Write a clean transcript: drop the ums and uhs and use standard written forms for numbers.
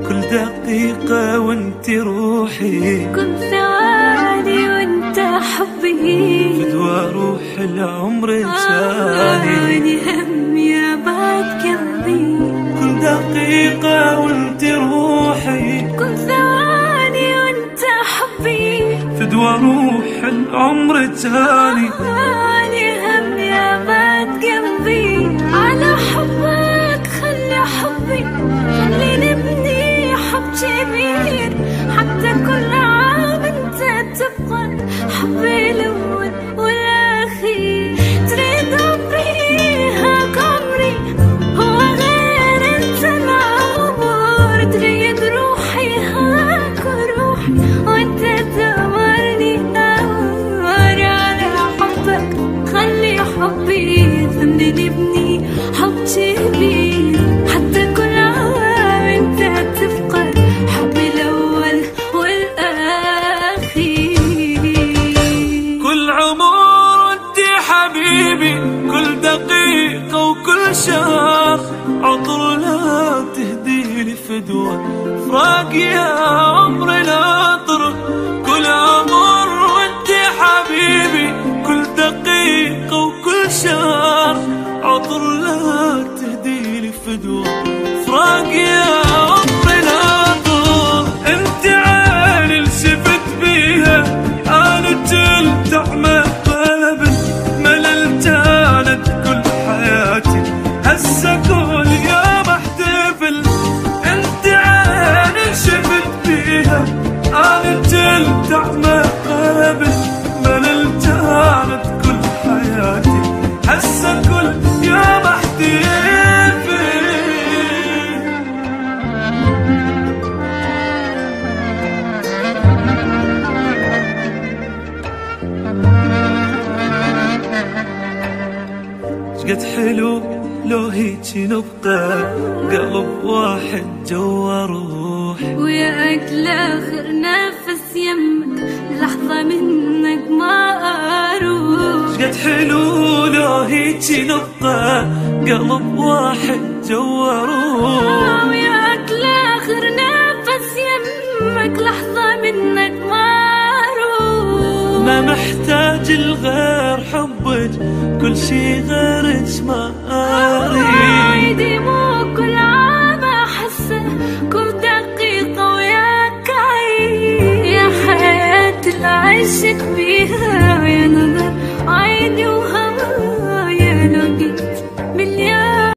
كل دقيقة وانت روحي، كل ثواني وانت حبي، فدوى روح العمر انساني، واني هم يا بعد قلبي. كل دقيقة وانت روحي، كل ثواني وانت حبي، فدوى روح العمر التاني، واني هم يا بعد قلبي. على حبك خلي حبي، خلي نبني حب كبير، حتى كل عام انت تبقى حبي الاول والاخير. تريد عمري هاك عمري، هو غير انت العمر. تريد روحي هاك روحي، وانت تأمرني أمر. على حبك خلي حبي، خلي نبني حب كبير، حتى كل عام انت تبقى حبي الاول والاخير. كل عمر وانت حبيبي، كل دقيقة وكل شهر عطر لا تهدي لي فدوى فراق يا عمر العطر. كل عمر وانت حبيبي، كل دقيقة وكل شهر عطر لا تهدي لي فدوى فراق يا عمر العطر. انت عيني الشفت بيها انا تلتع مقلب، مللت كانت كل حياتي هسه كل يوم احتفل. انت عيني شفت بيها انا تلتع مقلب، مللت كانت كل حياتي هسه كل يوم احتفل. شقد حلو لو هيجي نبقى قلب واحد جوا روح، وياك لاخر نفس يمك لحظة منك ما اروح. شقد حلو لو هيجي نبقى قلب واحد جوا روح، وياك لاخر نفس يمك لحظة منك ما اروح. ما محتاج الغير حبك، كل شي غيرك ما اريد.